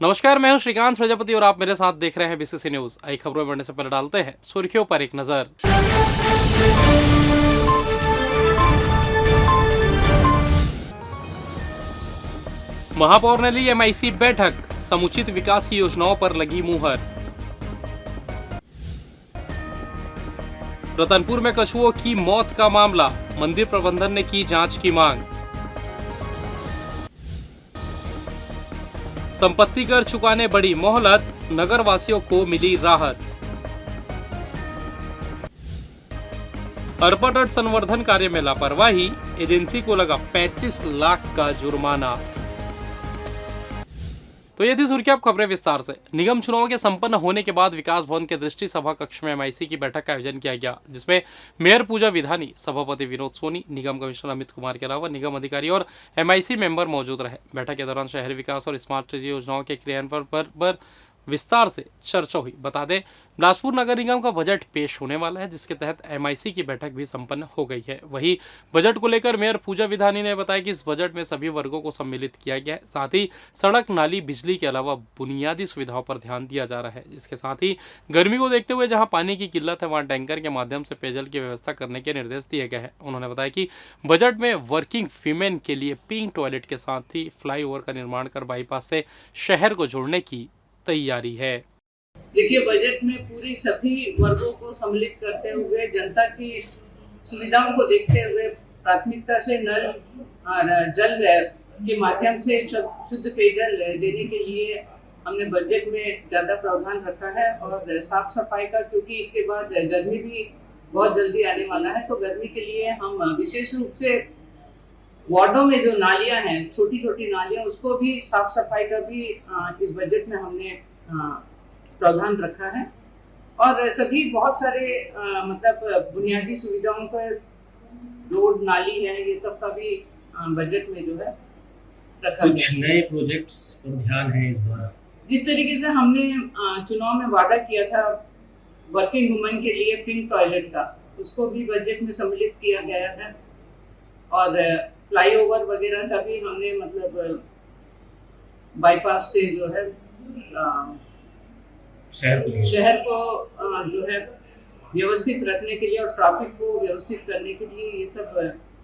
नमस्कार, मैं हूं श्रीकांत प्रजापति और आप मेरे साथ देख रहे हैं बीसीसी न्यूज। आई खबरों में बढ़ने से पहले डालते हैं सुर्खियों पर एक नजर। महापौर ने ली एमआईसी बैठक, समुचित विकास की योजनाओं पर लगी मुहर। रतनपुर में कछुओं की मौत का मामला, मंदिर प्रबंधन ने की जांच की मांग। संपत्ति कर चुकाने बड़ी मोहलत, नगर वासियों को मिली राहत। अरपा तट संवर्धन कार्य में लापरवाही, एजेंसी को लगा 35 लाख का जुर्माना। तो ये थी सुर्खियां, अब खबरें विस्तार से। निगम चुनाव के संपन्न होने के बाद विकास भवन के दृष्टि सभा कक्ष में एमआईसी की बैठक का आयोजन किया गया, जिसमें मेयर पूजा विधानी, सभापति विनोद सोनी, निगम कमिश्नर अमित कुमार के अलावा निगम अधिकारी और एमआईसी मेंबर मौजूद रहे। बैठक के दौरान शहरी विकास और स्मार्ट सिटी योजनाओं के क्रियान्वयन पर विस्तार से चर्चा हुई। बता दें, बिलासपुर नगर निगम का बजट पेश होने वाला है, जिसके तहत एमआईसी की बैठक भी संपन्न हो गई है। वहीं बजट को लेकर मेयर पूजा विधानी ने बताया कि इस बजट में सभी वर्गों को सम्मिलित किया गया है। साथ ही सड़क, नाली, बिजली के अलावा बुनियादी सुविधाओं पर ध्यान दिया जा रहा है। इसके साथ ही गर्मी को देखते हुए जहां पानी की किल्लत है, वहां टैंकर के माध्यम से पेयजल की व्यवस्था करने के निर्देश दिए गए हैं। उन्होंने बताया कि बजट में वर्किंग वीमेन के लिए पिंक टॉयलेट के साथ ही फ्लाईओवर का निर्माण कर बाईपास से शहर को जोड़ने की तैयारी है। देखिए, बजट में पूरी सभी वर्गों को सम्मिलित करते हुए, जनता की सुविधाओं को देखते हुए, प्राथमिकता से नल और जल के माध्यम से शुद्ध पेयजल देने के लिए हमने बजट में ज्यादा प्रावधान रखा है। और साफ सफाई का, क्योंकि इसके बाद गर्मी भी बहुत जल्दी आने वाला है, तो गर्मी के लिए हम विशेष रूप से वार्डों में जो नालियां हैं, छोटी छोटी नालियां, उसको भी साफ सफाई का भी इस बजट में हमने प्रावधान रखा है। और सभी बहुत सारे मतलब बुनियादी सुविधाओं का, रोड, नाली है, ये सब का भी बजट में जो है रखा। कुछ नए प्रोजेक्ट्स पर ध्यान है इस बार। जिस तरीके से हमने चुनाव में वादा किया था वर्किंग वुमेन के लिए पिंक टॉयलेट का, उसको भी बजट में सम्मिलित किया गया है। और फ्लाईओवर वगैरह का भी हमने मतलब बाईपास से जो है शहर को जो है व्यवस्थित रखने के लिए और ट्रैफिक को व्यवस्थित करने के लिए ये सब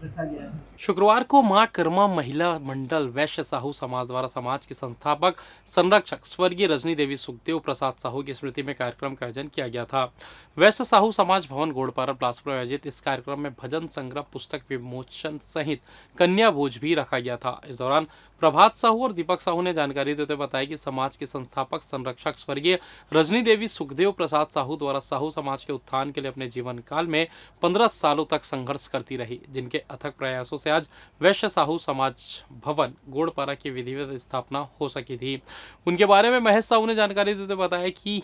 रखा गया है। शुक्रवार को मां कर्मा महिला मंडल वैश्य साहू समाज द्वारा समाज की संस्थापक संरक्षक स्वर्गीय रजनी देवी सुखदेव प्रसाद साहू की स्मृति में कार्यक्रम का आयोजन किया गया था। वैश्य साहू समाज भवन गोड़पारा बिलासपुर में आयोजित इस कार्यक्रम में भजन संग्रह, पुस्तक विमोचन सहित कन्या भोज भी रखा गया था। इस दौरान प्रभात साहू और दीपक साहू ने जानकारी देते हुए बताया कि समाज के संस्थापक संरक्षक स्वर्गीय रजनी देवी सुखदेव प्रसाद साहू द्वारा साहू समाज के उत्थान के लिए अपने जीवन काल में 15 सालों तक संघर्ष करती रही, जिनके अथक प्रयासों से आज वैश्य साहू समाज भवन गोड़पारा की विधिवत स्थापना हो सकी थी। उनके बारे में महेश साहू ने जानकारी देते हुए बताया कि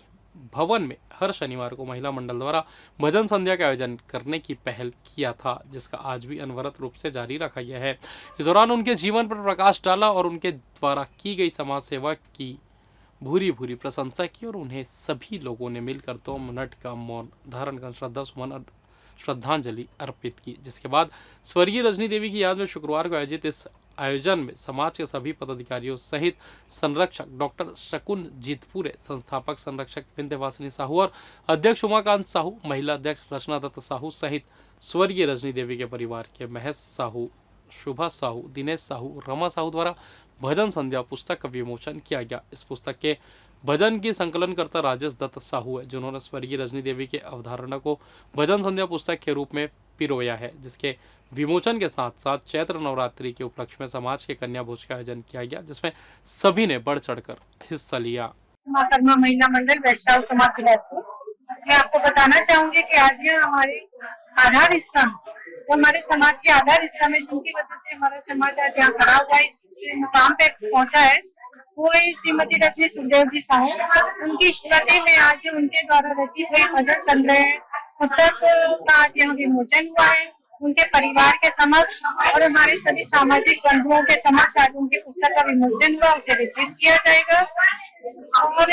भवन में हर शनिवार को महिला मंडल द्वारा भजन संध्या का आयोजन करने की पहल किया था, जिसका आज भी अनवरत रूप से जारी रखा गया है। इस दौरान उनके जीवन पर प्रकाश डाला और उनके द्वारा की गई समाज सेवा की भूरी भूरी प्रशंसा की और उन्हें सभी लोगों ने मिलकर 2 मिनट का मौन धारण कर श्रद्धा सुमन श्रद्धांजलि अर्पित की। जिसके बाद स्वर्गीय रजनी देवी की याद में शुक्रवार को आयोजित इस आयोजन में समाज के सभी पदाधिकारियों सहित संरक्षक डॉक्टर शकुन जीतपुरे, संस्थापक संरक्षक विंध्यवासिनी साहू और अध्यक्ष उमाकांत साहू, महिला अध्यक्ष रचना दत्त साहू सहित स्वर्गीय रजनी देवी के परिवार के महेश साहू, शुभा साहू, दिनेश साहू, रमा साहू द्वारा भजन संध्या पुस्तक का विमोचन किया गया। इस पुस्तक के भजन की संकलनकर्ता राजेश दत्त साहू है, जिन्होंने स्वर्गीय रजनी देवी के अवधारणा को भजन संध्या पुस्तक के रूप में पिरोया है, जिसके विमोचन के साथ साथ चैत्र नवरात्रि के उपलक्ष्य में समाज के कन्या भोज का आयोजन किया गया, जिसमें सभी ने बढ़ चढ़कर हिस्सा लिया। महिला मंडल वैश्य समाज बिलासपुर, मैं आपको बताना चाहूंगी कि आज ये हमारे आधार स्तंभ, हमारे समाज के आधार स्तंभ है, जिनकी वजह से हमारा समाज आज यहाँ खड़ा हुआ इस मुकाम पे पहुंचा है, वो श्रीमती रजनी सुखदेव जी साहू। उनकी स्मृति में आज उनके द्वारा रचित हुई भजन संग्रह पुस्तक का आज यहाँ विमोचन हुआ है। उनके परिवार के समक्ष और हमारे सभी सामाजिक बंधुओं के समक्ष आज उनकी पुस्तक का विमोचन हुआ, उसे रिसीव किया जाएगा। और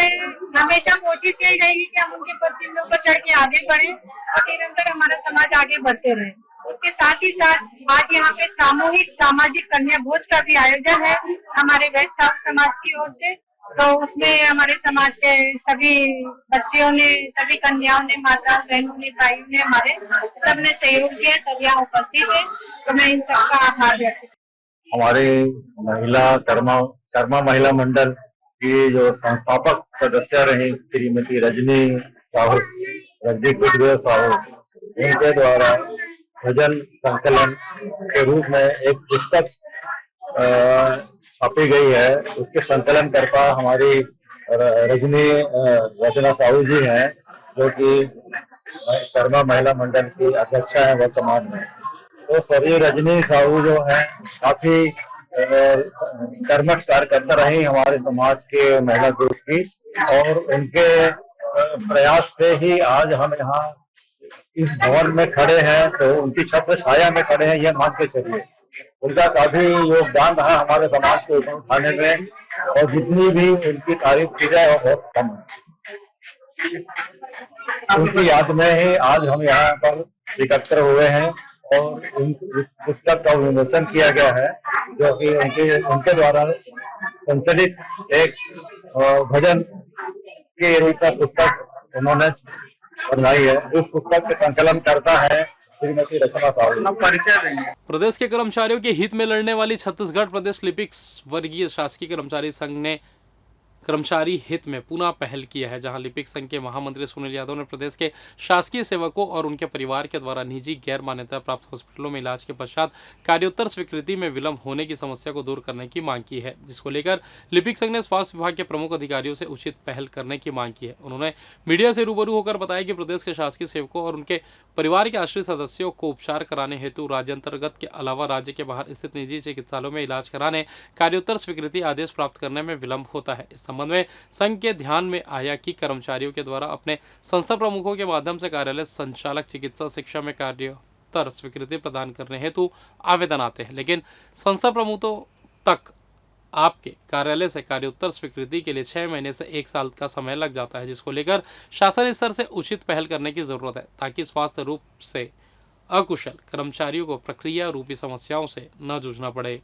हमेशा कोशिश यही रहेगी कि हम उनके पद चिन्हों पर चढ़ के आगे बढ़े और निरंतर हमारा समाज आगे बढ़ते रहे। उसके साथ ही साथ आज यहाँ पे सामूहिक सामाजिक कन्या भोज का भी आयोजन है हमारे वैश्य साहू समाज की ओर से। तो उसमें हमारे समाज के सभी बच्चियों ने, सभी कन्याओं ने, माताओं, बहनों ने, भाइयों ने, हमारे सबने सहयोग किया, सब यहाँ उपस्थित है। तो मैं इन सबका आभार व्यक्त करती हूँ। हमारे कर्मा महिला मंडल की जो संस्थापक सदस्य रही श्रीमती रजनी साहू, रजनी कुशदेव साहू, इनके द्वारा भजन संकलन के रूप में एक पुस्तक छापी गई है। उसके संकलन करता हमारी रजनी रचना साहू जी हैं, जो कि कर्मा महिला मंडल की अध्यक्षा है वर्तमान में। तो सभी रजनी साहू जो है काफी कर्मठ कार्यकर्ता रही हमारे समाज के महिला ग्रुप की, और उनके प्रयास से ही आज हम यहाँ इस भवन में खड़े हैं, तो उनकी छत्र छाया में खड़े हैं, ये मान के चलिए। उनका काफी योगदान रहा हमारे समाज को ऊपर उठाने में, और जितनी भी उनकी तारीफ की जाए वो बहुत कम है। उनकी याद में ही आज हम यहाँ पर एकत्र हुए हैं और उस पुस्तक का विमोचन किया गया है, जो कि उनके द्वारा संचालित एक भजन के रूप में पुस्तक उन्होंने बनाई है। उस पुस्तक के संकलन करता है श्रीमती रचना साहू। परिचय देंगे। प्रदेश के कर्मचारियों के हित में लड़ने वाली छत्तीसगढ़ प्रदेश लिपिक वर्गीय शासकीय कर्मचारी संघ ने कर्मचारी हित में पुनः पहल किया है, जहां लिपिक संघ के महामंत्री सुनील यादव ने प्रदेश के शासकीय सेवकों और उनके परिवार के द्वारा निजी गैर मान्यता प्राप्त हॉस्पिटलों में इलाज के पश्चात कार्योत्तर स्वीकृति में विलंब होने की समस्या को दूर करने की मांग की है, जिसको लेकर लिपिक संघ ने स्वास्थ्य विभाग के प्रमुख अधिकारियों से उचित पहल करने की मांग की है। उन्होंने मीडिया से रूबरू होकर बताया कि प्रदेश के शासकीय सेवकों और उनके परिवार के आश्रित सदस्यों को उपचार कराने हेतु राज्य अंतर्गत के अलावा राज्य के बाहर स्थित निजी चिकित्सालयों में इलाज कराने कार्योत्तर स्वीकृति आदेश प्राप्त करने में विलंब होता है। इस संबंध में संघ के ध्यान में आया कि कर्मचारियों के द्वारा अपने संस्था प्रमुखों के माध्यम से कार्यालय संचालक चिकित्सा शिक्षा में कार्योत्तर स्वीकृति प्रदान करने हेतु आवेदन आते हैं, लेकिन संस्था प्रमुखों तक आपके कार्यालय से कार्योत्तर स्वीकृति के लिए 6 महीने से 1 साल का समय लग जाता है, जिसको लेकर शासन स्तर से उचित पहल करने की जरूरत है, ताकि स्वास्थ्य रूप से अकुशल कर्मचारियों को प्रक्रिया रूपी समस्याओं से न जूझना पड़े।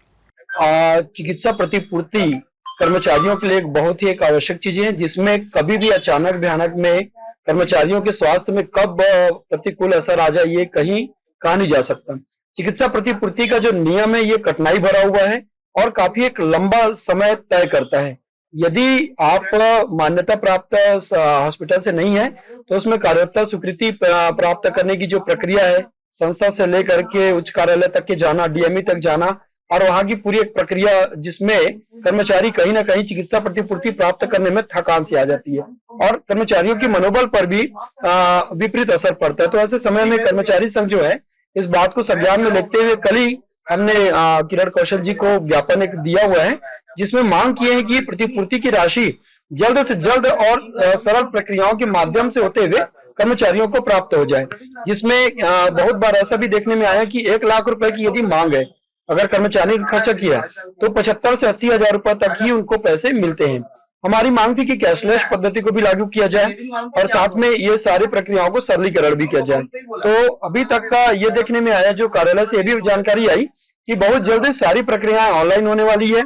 चिकित्सा प्रतिपूर्ति कर्मचारियों के लिए एक बहुत ही एक आवश्यक चीज है, जिसमें कभी भी अचानक भयानक में कर्मचारियों के स्वास्थ्य में कब प्रतिकूल असर आ जाए ये कहीं कहा नहीं जा सकता। चिकित्सा प्रतिपूर्ति का जो नियम है ये कठिनाई भरा हुआ है और काफी एक लंबा समय तय करता है। यदि आप मान्यता प्राप्त हॉस्पिटल से नहीं है तो उसमें कार्योत्तर स्वीकृति प्राप्त करने की जो प्रक्रिया है, संस्था से लेकर के उच्च कार्यालय तक के जाना, डीएमई तक जाना, और वहां की पूरी एक प्रक्रिया जिसमें कर्मचारी कहीं ना कहीं चिकित्सा प्रतिपूर्ति प्राप्त करने में थकान सी आ जाती है और कर्मचारियों के मनोबल पर भी विपरीत असर पड़ता है। तो ऐसे समय में कर्मचारी संघ जो है इस बात को संज्ञान में लेते हुए कल ही हमने किरण कौशल जी को ज्ञापन एक दिया हुआ है, जिसमें मांग की है कि प्रतिपूर्ति की राशि जल्द से जल्द और सरल प्रक्रियाओं के माध्यम से होते हुए कर्मचारियों को प्राप्त हो जाए। जिसमें बहुत बार ऐसा भी देखने में आया कि 1 लाख रुपए की यदि मांग है, अगर कर्मचारी ने खर्चा किया तो 75 से 80 हजार रुपए तक ही उनको पैसे मिलते हैं। हमारी मांग थी कि कैशलेस पद्धति को भी लागू किया जाए और साथ में ये सारी प्रक्रियाओं को सरलीकरण भी किया जाए। तो अभी तक का ये देखने में आया, जो कार्यालय से ये भी जानकारी आई कि बहुत जल्दी सारी प्रक्रियाएं ऑनलाइन होने वाली है।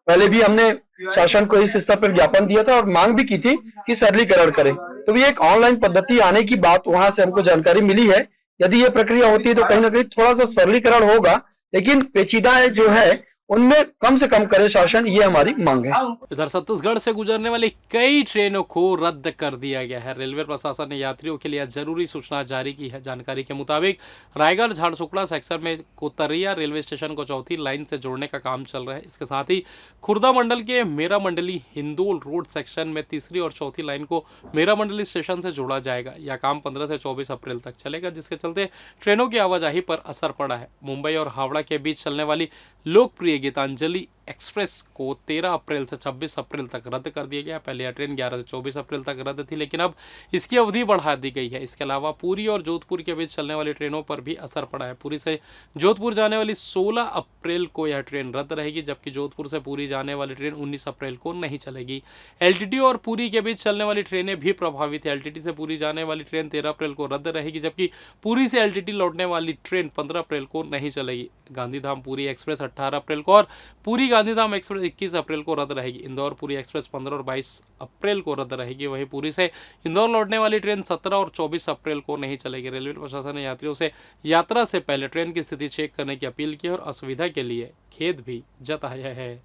पहले भी हमने शासन को इस स्तर पर ज्ञापन दिया था और मांग भी की थी कि सरलीकरण करें, तो ये एक ऑनलाइन पद्धति आने की बात वहां से हमको जानकारी मिली है। यदि ये प्रक्रिया होती है तो कहीं ना कहीं थोड़ा सा सरलीकरण होगा, लेकिन पेचीदा जो है उनमें कम से कम करे शासन, ये हमारी मांग है। इधर छत्तीसगढ़ से गुजरने वाली कई ट्रेनों को रद्द कर दिया गया है। रेलवे प्रशासन ने यात्रियों के लिए जरूरी सूचना जारी की है। जानकारी के मुताबिक रायगढ़ झारसुगड़ा सेक्शन में कोतरिया रेलवे स्टेशन को चौथी लाइन से जोड़ने का काम चल रहा है। इसके साथ ही खुर्दा मंडल के मेरा मंडली हिंदोल रोड सेक्शन में तीसरी और चौथी लाइन को मेरा मंडली स्टेशन से जोड़ा जाएगा। यह काम 15 से 24 अप्रैल तक चलेगा, जिसके चलते ट्रेनों की आवाजाही पर असर पड़ा है। मुंबई और हावड़ा के बीच चलने वाली लोकप्रिय गीतांजलि एक्सप्रेस को 13 अप्रैल से 26 अप्रैल तक रद्द कर दिया गया। पहले यह ट्रेन 11 से 24 अप्रैल तक रद्द थी, लेकिन अब इसकी अवधि बढ़ा दी गई है। इसके अलावा पुरी और जोधपुर के बीच चलने वाली ट्रेनों पर भी असर पड़ा है। पुरी से जोधपुर जाने वाली 16 अप्रैल को यह ट्रेन रद्द रहेगी, जबकि जोधपुर से पुरी जाने वाली ट्रेन 19 अप्रैल को नहीं चलेगी। एलटीटी और पुरी के बीच चलने वाली ट्रेनें भी प्रभावित है। एलटीटी से पुरी जाने वाली ट्रेन 13 अप्रैल को रद्द रहेगी, जबकि पुरी से एलटीटी लौटने वाली ट्रेन 15 अप्रैल को नहीं चलेगी। गांधीधाम पुरी एक्सप्रेस 18 अप्रैल को और पुरी गांधीधाम एक्सप्रेस 21 अप्रैल को रद्द रहेगी। इंदौर पुरी एक्सप्रेस 15 और 22 अप्रैल को रद्द रहेगी। वहीं पुरी से इंदौर लौटने वाली ट्रेन 17 और 24 अप्रैल को नहीं चलेगी। रेलवे प्रशासन ने यात्रियों से यात्रा से पहले ट्रेन की स्थिति चेक करने की अपील की और असुविधा के लिए खेद भी जताया है।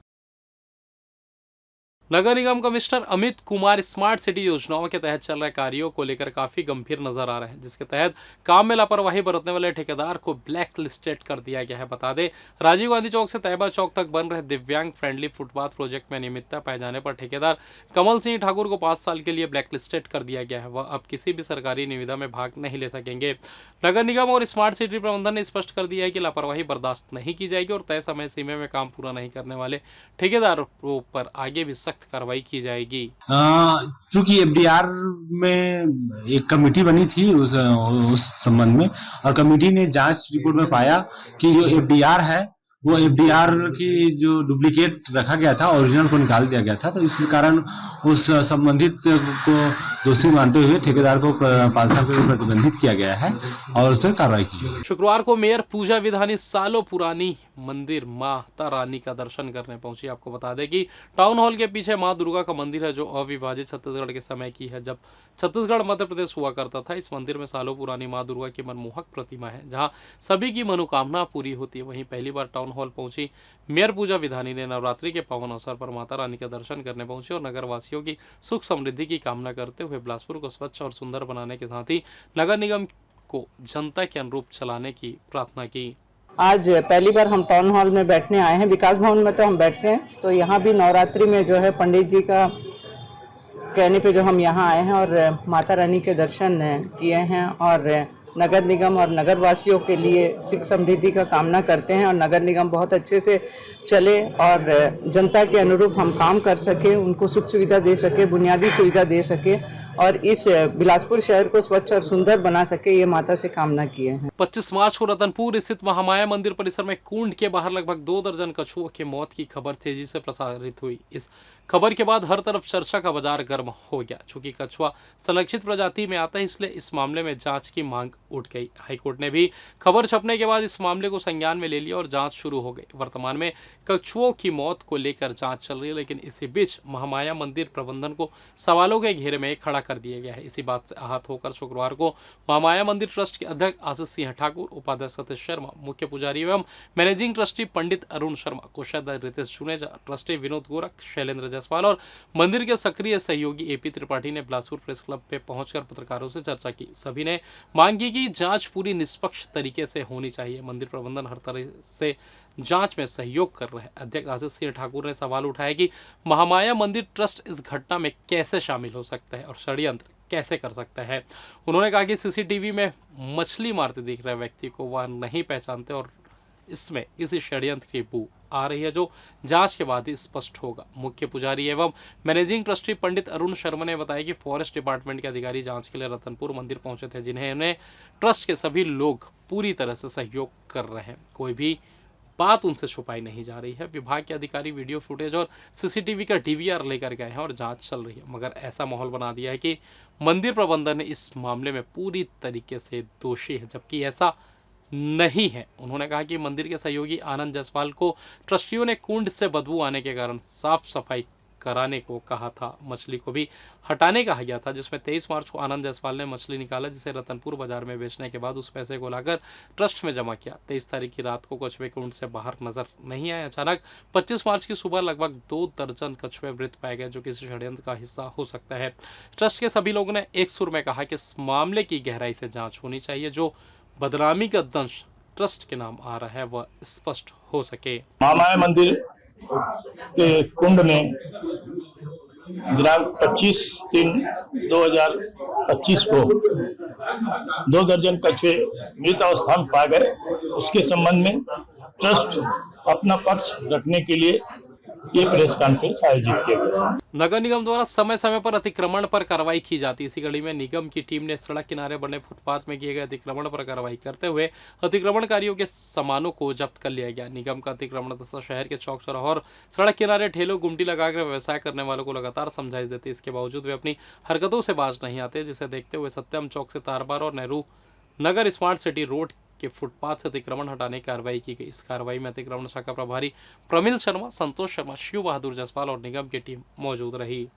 नगर निगम commissioner Amit Kumar smart city योजनाओं के तहत चल रहे कार्यों को लेकर काफी गंभीर नजर आ रहे हैं, जिसके तहत काम में लापरवाही बरतने वाले ठेकेदार को ब्लैक लिस्टेड कर दिया गया है। बता दें, राजीव गांधी चौक से तैयबा चौक तक बन रहे दिव्यांग फ्रेंडली फुटपाथ प्रोजेक्ट में अनियमितता पाए जाने पर ठेकेदार कमल सिंह ठाकुर को 5 साल के लिए ब्लैक लिस्टेड कर दिया गया है। वह अब किसी भी सरकारी निविदा में भाग नहीं ले सकेंगे। नगर निगम और स्मार्ट सिटी प्रबंधन ने स्पष्ट कर दिया है कि लापरवाही बर्दाश्त नहीं की जाएगी और तय समय सीमा में काम पूरा नहीं करने वाले ठेकेदारों पर आगे भी सख्त कार्रवाई की जाएगी। चूंकि एफडीआर में एक कमेटी बनी थी उस संबंध में, और कमेटी ने जांच रिपोर्ट में पाया कि जो एफडीआर है वो एफडीआर की जो डुप्लीकेट रखा गया था, ओरिजिनल को निकाल दिया गया था। तो इस कारण उस संबंधित को दोषी मानते हुए ठेकेदार को 5 साल के लिए प्रतिबंधित किया गया है और उस पर कार्रवाई की गई। शुक्रवार को मेयर पूजा विधानी सालों पुरानी मंदिर माता रानी का दर्शन करने पहुंची। आपको बता दें कि टाउन हॉल के पीछे मां दुर्गा का मंदिर है, जो अविभाजित छत्तीसगढ़ के समय की है, जब छत्तीसगढ़ मध्य प्रदेश हुआ करता था। इस मंदिर में सालों पुरानी मां दुर्गा की मनमोहक प्रतिमा है, जहां सभी की मनोकामना पूरी होती है। वहीं पहली बार टाउन हॉल पहुंची मेयर पूजा विधानी ने नवरात्रि के पावन अवसर पर माता रानी का दर्शन करने पहुंची और नगर वासियों की सुख समृद्धि की कामना करते हुए बिलासपुर को स्वच्छ और सुंदर बनाने के साथ ही नगर निगम को जनता के अनुरूप चलाने की प्रार्थना की। आज पहली बार हम टाउन हॉल में बैठने आए हैं। विकास भवन में तो हम बैठते हैं, तो यहाँ भी नवरात्रि में जो है पंडित जी का कहने पे जो हम यहाँ आए हैं और माता रानी के दर्शन किए हैं और नगर निगम और नगर वासियों के लिए सुख समृद्धि का कामना करते हैं और नगर निगम बहुत अच्छे से चले और जनता के अनुरूप हम काम कर सके, उनको सुख सुविधा दे सके, बुनियादी सुविधा दे सके और इस बिलासपुर शहर को स्वच्छ और सुंदर बना सके, ये माता से कामना किए हैं। 25 मार्च को रतनपुर स्थित महामाया मंदिर परिसर में कुंड के बाहर लगभग 2 दर्जन कछुओं की मौत की खबर तेजी से प्रसारित हुई। इस खबर के बाद हर तरफ चर्चा का बाजार गर्म हो गया। चूंकि कछुआ संरक्षित प्रजाति में आता है, इसलिए इस मामले में जांच की मांग उठ गई। हाईकोर्ट ने भी खबर छपने के बाद इस मामले को संज्ञान में ले लिया और जांच शुरू हो गई। वर्तमान में कछुओं की मौत को लेकर जांच चल रही है, लेकिन इसी बीच महामाया मंदिर प्रबंधन को सवालों के घेरे में खड़ा कर दिया गया है। इसी बात से आहत होकर शुक्रवार को महामाया मंदिर ट्रस्ट के अध्यक्ष आशीष सिंह ठाकुर, उपाध्यक्ष सतीश शर्मा, मुख्य पुजारी एवं मैनेजिंग ट्रस्टी पंडित अरुण शर्मा, कोषाध्यक्ष रितेश जुनेजा, ट्रस्टी विनोद गोरख, शैलेंद्र जायसवाल और मंदिर के सक्रिय सहयोगी एपी त्रिपाठी ने बिलासपुर प्रेस क्लब पे पहुंचकर पत्रकारों से चर्चा की। सभी ने मांग की कि जांच पूरी निष्पक्ष तरीके से होनी चाहिए। मंदिर प्रबंधन हर तरह से जांच में सहयोग कर रहे हैं। अध्यक्ष आशीष सिंह ठाकुर ने सवाल उठाया कि महामाया मंदिर ट्रस्ट इस घटना में कैसे शामिल हो सकता है और षड्यंत्र कैसे कर सकता है। उन्होंने कहा कि सीसीटीवी में मछली मारते दिख रहे व्यक्ति को वह नहीं पहचानते और इसमें किसी षड्यंत्र की बू आ रही है, जो जांच के बाद ही स्पष्ट होगा। मुख्य पुजारी एवं मैनेजिंग ट्रस्टी पंडित अरुण शर्मा ने बताया कि फॉरेस्ट डिपार्टमेंट के अधिकारी जांच के लिए रतनपुर मंदिर पहुंचे थे, जिन्हें ट्रस्ट के सभी लोग पूरी तरह से सहयोग कर रहे हैं। कोई भी बात उनसे छुपाई नहीं जा रही है। विभाग के अधिकारी वीडियो फुटेज और सीसीटीवी का डीवीआर लेकर गए हैं और जांच चल रही है, मगर ऐसा माहौल बना दिया है कि मंदिर प्रबंधन इस मामले में पूरी तरीके से दोषी है, जबकि ऐसा नहीं है। उन्होंने कहा कि मंदिर के सहयोगी आनंद जायसवाल को ट्रस्टियों ने कुंड से बदबू आने के कारण साफ सफाई कराने को कहा था। मछली को भी हटाने कहा गया था, जिसमें 23 मार्च को आनंद जायसवाल ने मछली निकाला, जिसे रतनपुर बाजार में बेचने के बाद उस पैसे को लाकर ट्रस्ट में जमा किया। 23 तारीख की रात को कछुए कुंड से बाहर नजर नहीं आए। अचानक 25 मार्च की सुबह लगभग 2 दर्जन कछुए मृत पाए गए, जो किसी षड्यंत्र का हिस्सा हो सकता है। ट्रस्ट के सभी लोगों ने एक सुर में कहा कि इस मामले की गहराई से जाँच होनी चाहिए, जो बदनामी का दंश ट्रस्ट के नाम आ रहा है वह स्पष्ट हो सके। महामाया मंदिर के कुंड में दिनांक 25/3/2025 को 2 दर्जन कछुए मृत अवस्था में पाए गए। उसके संबंध में ट्रस्ट अपना पक्ष रखने के लिए ये प्रेस कॉन्फ्रेंस आयोजित किया गया है। नगर निगम द्वारा समय समय पर अतिक्रमण पर कार्रवाई की जाती है। इसी कड़ी में निगम की टीम ने सड़क किनारे बने फुटपाथ में किए गए अतिक्रमण पर कार्रवाई करते हुए अतिक्रमणकारियों के सामानों को जब्त कर लिया गया। निगम का अतिक्रमण दस्ता शहर के चौक चौराहों और सड़क किनारे ठेलों गुमटी लगाकर व्यवसाय करने वालों को लगातार समझाइश देते। इसके बावजूद वे अपनी हरकतों से बाज नहीं आते, जिसे देखते हुए सत्यम चौक से तारबार और Nehru Nagar smart city road के फुटपाथ से अतिक्रमण हटाने की कार्रवाई की गई। इस कार्रवाई में अतिक्रमण शाखा प्रभारी प्रमिल शर्मा, संतोष शर्मा, शिव बहादुर जायसवाल और निगम की टीम मौजूद रही।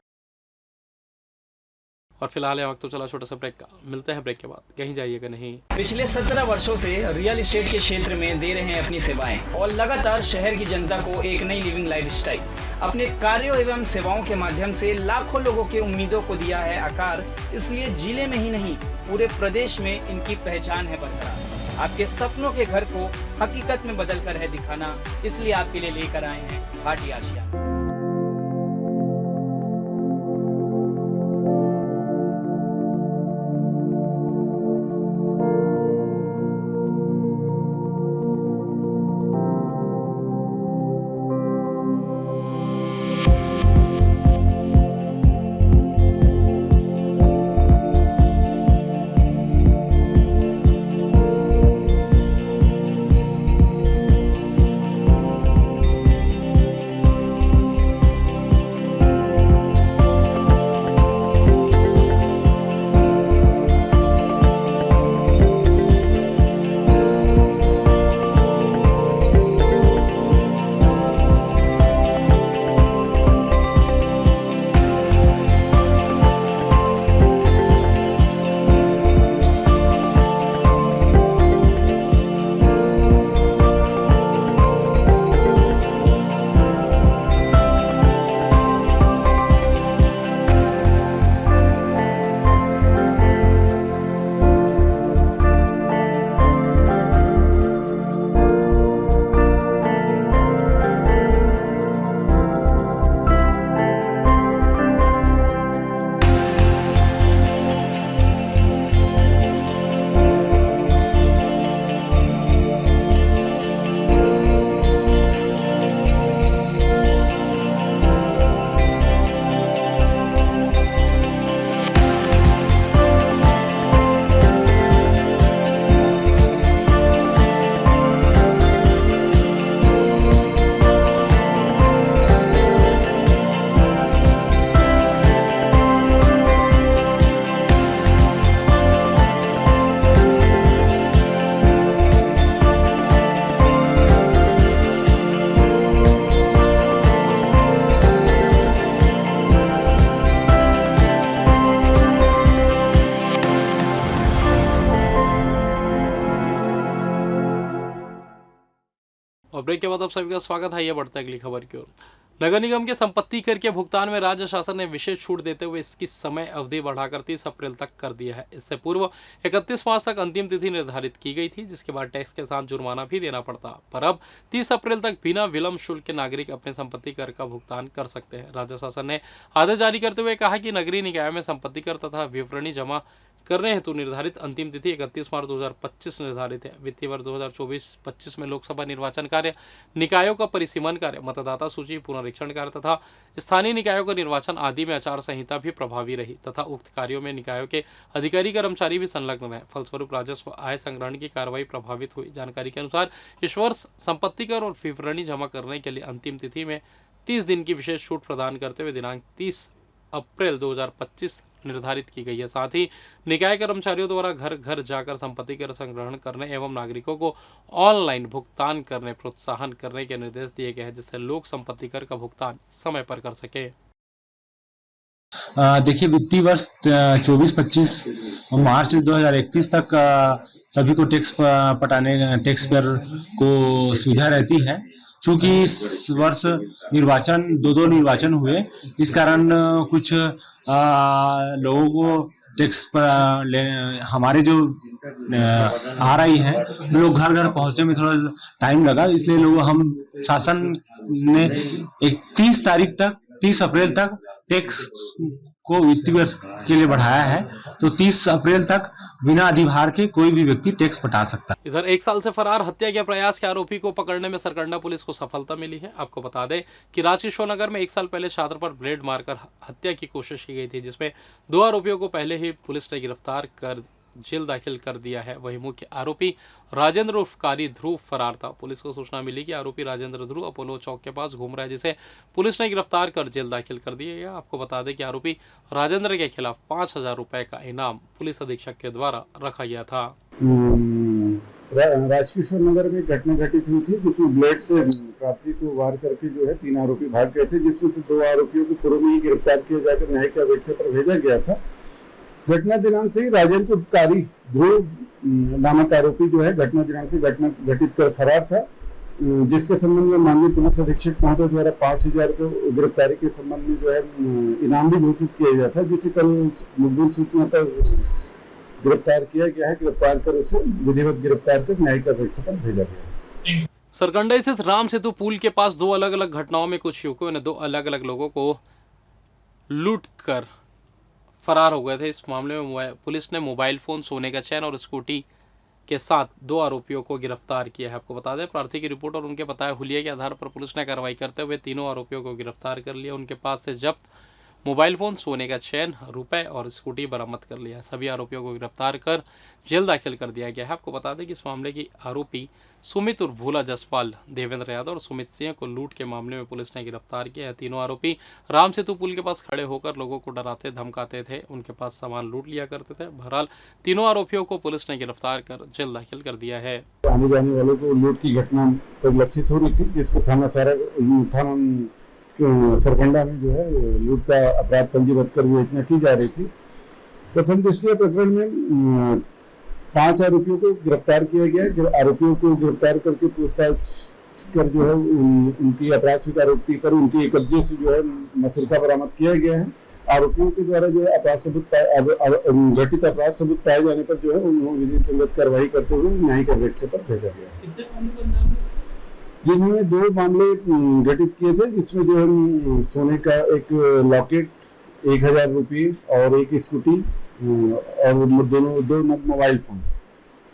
और फिलहाल यह वक्त तो चला छोटा सा ब्रेक का, मिलते हैं ब्रेक के बाद, कहीं जाइएगा नहीं। पिछले 17 वर्षों से रियल एस्टेट के क्षेत्र में दे रहे हैं अपनी सेवाएं और लगातार शहर की जनता को एक नई लिविंग लाइफस्टाइल। अपने कार्यों एवं सेवाओं के माध्यम से लाखों लोगों की उम्मीदों को दिया है आकार। इसलिए जिले में ही नहीं पूरे प्रदेश में इनकी पहचान है बरकरार। आपके सपनों के घर को हकीकत में बदल कर है दिखाना, इसलिए आपके लिए लेकर आए हैं भाटी आशिया। और ब्रेक के बाद आप सभी का स्वागत है। ये बढ़ता है अगली खबर की ओर। नगर निगम के संपत्ति कर के भुगतान में राज्य शासन ने विशेष छूट देते हुए इसकी समय अवधि बढ़ाकर 30 अप्रैल तक कर दिया है। इससे पूर्व 31 मार्च तक अंतिम तिथि निर्धारित की गई थी, जिसके बाद टैक्स के साथ जुर्माना भी देना पड़ता। पर अब 30 अप्रैल तक बिना विलंब शुल्क के नागरिक अपने संपत्ति कर का भुगतान कर सकते हैं। राज्य शासन ने आदेश जारी करते हुए कहा कि नगरीय निकाय में संपत्ति कर तथा विवरणी जमा करने हेतु निर्धारित अंतिम तिथि 31 मार्च 2025 निर्धारित है। वित्तीय वर्ष 2024-25 में लोकसभा निर्वाचन कार्य, निकायों का परिसीमन कार्य, मतदाता सूची पुनरीक्षण कार्य तथा स्थानीय निकायों का निर्वाचन आदि में आचार संहिता भी प्रभावी रही तथा उक्त कार्यों में निकायों के अधिकारी कर्मचारी भी संलग्न रहे। फलस्वरूप राजस्व आय संग्रहण की कार्रवाई प्रभावित हुई। जानकारी के अनुसार इस वर्ष संपत्ति कर और विवरणी जमा करने के लिए अंतिम तिथि में 30 दिन की विशेष छूट प्रदान करते हुए दिनांक 30 अप्रैल 2025 निर्धारित की गई है। साथ ही निकाय कर्मचारियों द्वारा घर घर जाकर संपत्ति कर संग्रहण करने एवं नागरिकों को ऑनलाइन भुगतान करने प्रोत्साहन करने के निर्देश दिए गए हैं, जिससे लोग संपत्ति कर का भुगतान समय पर कर सके। देखिए, वित्तीय वर्ष 24-25 मार्च 2031 तक सभी को टैक्स पटाने टैक्स पेयर को सुविधा रहती है। चूंकि इस वर्ष निर्वाचन दो निर्वाचन हुए, इस कारण कुछ लोगों को टैक्स हमारे जो RI हैं लोग घर घर पहुंचने में थोड़ा टाइम लगा, इसलिए लोग हम शासन ने 30 अप्रैल तक टैक्स को वित्तीय वर्ष के लिए बढ़ाया है, तो 30 अप्रैल तक बिना अधिभार के कोई भी व्यक्ति टैक्स पटा सकता है। इधर 1 साल से फरार हत्या के प्रयास के आरोपी को पकड़ने में सरकंडा पुलिस को सफलता मिली है। आपको बता दें कि रांची शोनगर में 1 साल पहले छात्र पर ब्लेड मारकर हत्या की कोशिश की गई थी, जिसमें 2 आरोपियों को पहले ही पुलिस ने गिरफ्तार कर जेल दाखिल कर दिया है। वही मुख्य आरोपी राजेंद्र उर्फ कारी ध्रुव फरार था। पुलिस को सूचना मिली कि आरोपी राजेंद्र ध्रुव अपोलो चौक के पास घूम रहा है, जिसे पुलिस ने गिरफ्तार कर जेल दाखिल कर दिया है। आपको बता दें कि आरोपी राजेंद्र के खिलाफ 5,000 रुपए का इनाम पुलिस अधीक्षक के द्वारा रखा गया था। राजकिशोर नगर में घटना घटित हुई थी, जिसमें ब्लेड से प्रार्थी को वार करके जो है 3 आरोपी भाग गए थे, जिसमें से 2 आरोपियों को पूर्व में ही गिरफ्तार किया जाकर न्यायिक अपेक्षा पर भेजा गया था। घटना दिनांक से ही राजेंद्र कारी ध्रुव नामक आरोपी जो है घटना दिनांक से घटना घटित कर फरार था, जिसके संबंध में माननीय पुलिस अधीक्षक महोदय द्वारा 5,000 को गिरफ्तारी के संबंध में जो है इनाम भी घोषित किया गया था, जिसे कल मूलभूत सूचना पर गिरफ्तार किया गया है। गिरफ्तार कर उसे विधिवत गिरफ्तार कर न्यायिक अपेक्षा पर भेजा गया। सरकंडा स्थित राम सेतु पुल के पास 2 अलग अलग घटनाओं में कुछ युवकों ने 2 अलग अलग लोगों को लूट कर फरार हो गए थे। इस मामले में पुलिस ने मोबाइल फोन, सोने का चैन और स्कूटी के साथ 2 आरोपियों को गिरफ्तार किया है। आपको बता दें प्रार्थी की रिपोर्ट और उनके बताए हुलिया के आधार पर पुलिस ने कार्रवाई करते हुए तीनों आरोपियों को गिरफ्तार कर लिया। उनके पास से जब्त मोबाइल फोन, सोने का चैन, रुपए और स्कूटी बरामद कर लिया। सभी आरोपियों को गिरफ्तार कर जेल दाखिल कर दिया गया है। आपको बता दें कि इस मामले की आरोपी सुमित उर्फ भोला जसपाल, देवेंद्र यादव और सुमित सिंह को लूट के मामले में पुलिस ने गिरफ्तार किया है। तीनों आरोपी राम सेतु पुल के पास खड़े होकर लोगों को डराते धमकाते थे, उनके पास सामान लूट लिया करते थे। बहरहाल तीनों आरोपियों को पुलिस ने गिरफ्तार कर जेल दाखिल कर दिया है। आने जाने वालों को लूट की घटना परिलक्षित हो रही थी, जिसको थाना सरकंडा में जो है लूट का अपराध पंजीबद्ध कर विवेचना की जा रही थी। प्रथम दृष्टया प्रकरण में 5 आरोपियों को गिरफ्तार किया गया है। आरोपियों को गिरफ्तार करके पूछताछ कर जो है उनकी अपराध स्वीकारोक्ति पर उनके कब्जे से जो है मसरूका बरामद किया गया है। आरोपियों के द्वारा जो है अपराध सबूत घटित अपराध सबूत पाए जाने पर जो है उन्होंने विधि संगत कार्रवाई करते हुए न्यायिक अपेक्षा पर भेजा गया, जिन्होंने 2 मामले घटित किए थे, जिसमें जो है सोने का एक लॉकेट, 1,000 रुपये और एक स्कूटी और दो नग मोबाइल फोन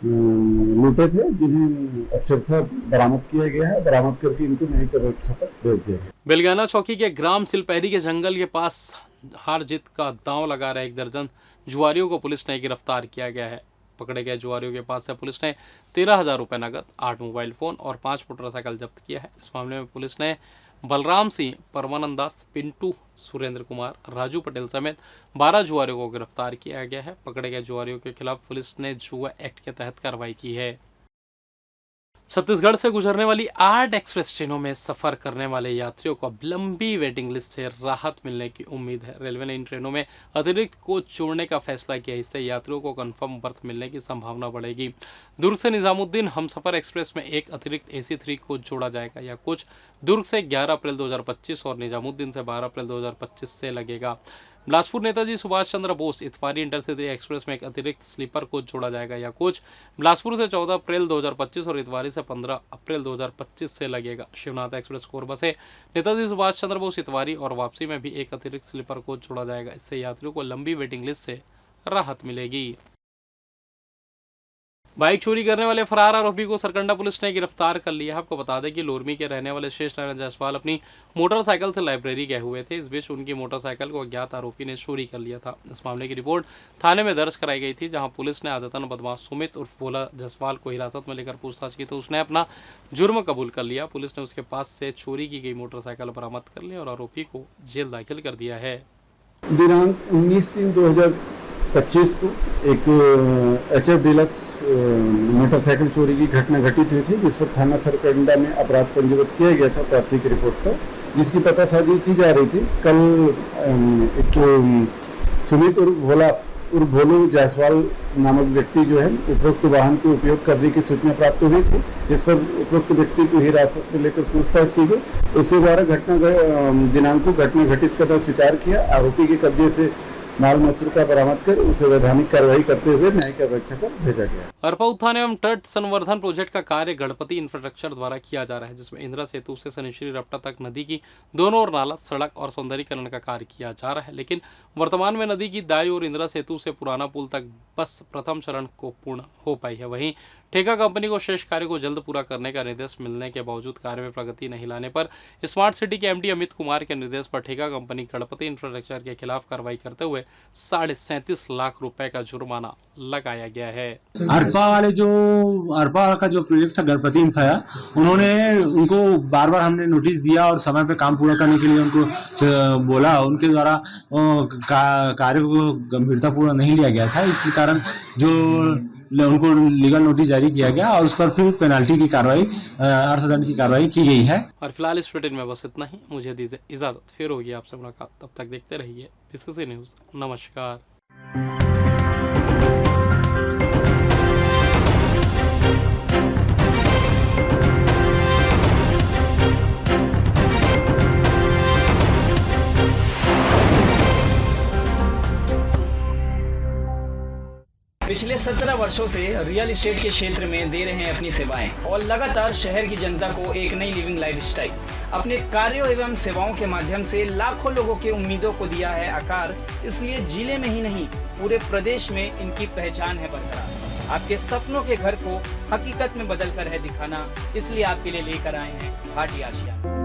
लूटे थे, जिन्हें अक्षरशः बरामद किया गया है। बरामद करके इनको न्यायिक अपेक्षा पर भेज दिया गया। बेलगाना चौकी के ग्राम सिलपहरी के जंगल के पास हार जीत का दांव लगा रहे 1 दर्जन जुआरियों को पुलिस ने गिरफ्तार किया गया है। पकड़े गए जुआरियों के पास से पुलिस ने 13,000 रुपये नगद, 8 मोबाइल फ़ोन और 5 मोटरसाइकिल जब्त किया है। इस मामले में पुलिस ने बलराम सिंह, परमानंद दास, पिंटू, सुरेंद्र कुमार, राजू पटेल समेत 12 जुआरियों को गिरफ्तार किया गया है। पकड़े गए जुआरियों के खिलाफ पुलिस ने जुआ एक्ट के तहत कार्रवाई की है। छत्तीसगढ़ से गुजरने वाली 8 एक्सप्रेस ट्रेनों में सफर करने वाले यात्रियों को अब लंबी वेटिंग लिस्ट से राहत मिलने की उम्मीद है। रेलवे ने इन ट्रेनों में अतिरिक्त कोच जोड़ने का फैसला किया। इससे यात्रियों को कंफर्म बर्थ मिलने की संभावना बढ़ेगी। दुर्ग से निजामुद्दीन हमसफर एक्सप्रेस में एक अतिरिक्त AC3 कोच जोड़ा जाएगा। यह कोच दुर्ग से 11 अप्रैल 2025 और निजामुद्दीन से 12 अप्रैल 2025 से लगेगा। बिलासपुर नेताजी सुभाष चंद्र बोस इतवारी इंटरसिटी एक्सप्रेस में एक अतिरिक्त स्लीपर कोच जोड़ा जाएगा। यह कोच बिलासपुर से 14 अप्रैल 2025 और इतवारी से 15 अप्रैल 2025 से लगेगा। शिवनाथ एक्सप्रेस कोरबा से नेताजी सुभाष चंद्र बोस इतवारी और वापसी में भी एक अतिरिक्त स्लीपर कोच जोड़ा जाएगा। इससे यात्रियों को लंबी वेटिंग लिस्ट से राहत मिलेगी। बाइक चोरी करने वाले फरार आरोपी को सरकंडा पुलिस ने गिरफ्तार कर लिया। आपको बता दें कि लोरमी के रहने वाले शेष नारायण जायसवाल अपनी मोटरसाइकिल से लाइब्रेरी गए हुए थे। इस बीच उनकी मोटरसाइकिल को अज्ञात आरोपी ने चोरी कर लिया था। इस मामले की रिपोर्ट थाने में दर्ज कराई गई थी, जहां पुलिस ने आदतन बदमाश सुमित उर्फ भोला जसवाल को हिरासत में लेकर पूछताछ की तो उसने अपना जुर्म कबूल कर लिया। पुलिस ने उसके पास से चोरी की गई मोटरसाइकिल बरामद कर ली और आरोपी को जेल दाखिल कर दिया है। दिनांक 19/3/2025 को एक HF डिलक्स मोटरसाइकिल चोरी की घटना घटित हुई थी, जिस पर थाना सरकंडा में अपराध पंजीबद्ध किया गया था प्रार्थी की रिपोर्ट पर, जिसकी पतासाजी की जा रही थी। कल एक सुमित उर्फ भोलू जायसवाल नामक व्यक्ति जो है उपरोक्त वाहन को उपयोग करने की सूचना प्राप्त हुई थी, जिस पर उपरोक्त व्यक्ति को हिरासत में लेकर पूछताछ की गई। उसके द्वारा दिनांक को घटना घटित करना स्वीकार किया। आरोपी के कब्जे से माल मसरूका बरामद कर उसे वैधानिक कार्रवाई करते हुए न्यायिक अपेक्षा पर भेजा गया। अरपा उत्थान एवं तट संवर्धन प्रोजेक्ट का कार्य गणपति इंफ्रास्ट्रक्चर द्वारा किया जा रहा है, जिसमें इंदिरा सेतु से शनिश्री रपटा तक नदी की दोनों ओर नाला, सड़क और सौंदर्यीकरण का कार्य किया जा रहा है। लेकिन वर्तमान में नदी की दाईं ओर इंदिरा सेतु से पुराना पुल तक बस प्रथम चरण को पूर्ण हो पाई है। वहीं ठेका कंपनी को शेष कार्य को जल्द पूरा करने का निर्देश मिलने के बावजूद कार्य में प्रगति नहीं लाने पर स्मार्ट सिटी के एमडी अमित कुमार के निर्देश पर ठेका कंपनी गणपति इंफ्रास्ट्रक्चर के खिलाफ कार्रवाई करते हुए 37.5 लाख रुपए का जुर्माना लगाया गया है। अरपा का जो प्रोजेक्ट था गणपति इंफ्रा, उन्होंने उनको बार बार हमने नोटिस दिया और समय पे काम पूरा करने के लिए उनको बोला, उनके द्वारा कार्य को गंभीरतापूर्वक नहीं लिया गया था। इस कारण जो उनको लीगल नोटिस जारी किया गया और उस पर फिर पेनाल्टी की कार्रवाई, अर्थदंड की कार्रवाई की गई है। और फिलहाल इस बुलेटिन में बस इतना ही। मुझे दीजिए इजाजत, फिर होगी आपसे मुलाकात। तब तक देखते रहिए बीसीसी न्यूज़। नमस्कार। पिछले 17 वर्षों से रियल एस्टेट के क्षेत्र में दे रहे हैं अपनी सेवाएं और लगातार शहर की जनता को एक नई लिविंग लाइफस्टाइल। अपने कार्यों एवं सेवाओं के माध्यम से लाखों लोगों की उम्मीदों को दिया है आकार। इसलिए जिले में ही नहीं, पूरे प्रदेश में इनकी पहचान है बरकरार। आपके सपनों के घर को हकीकत में बदल कर है दिखाना, इसलिए आपके लिए लेकर आए हैं भाटी आशिया।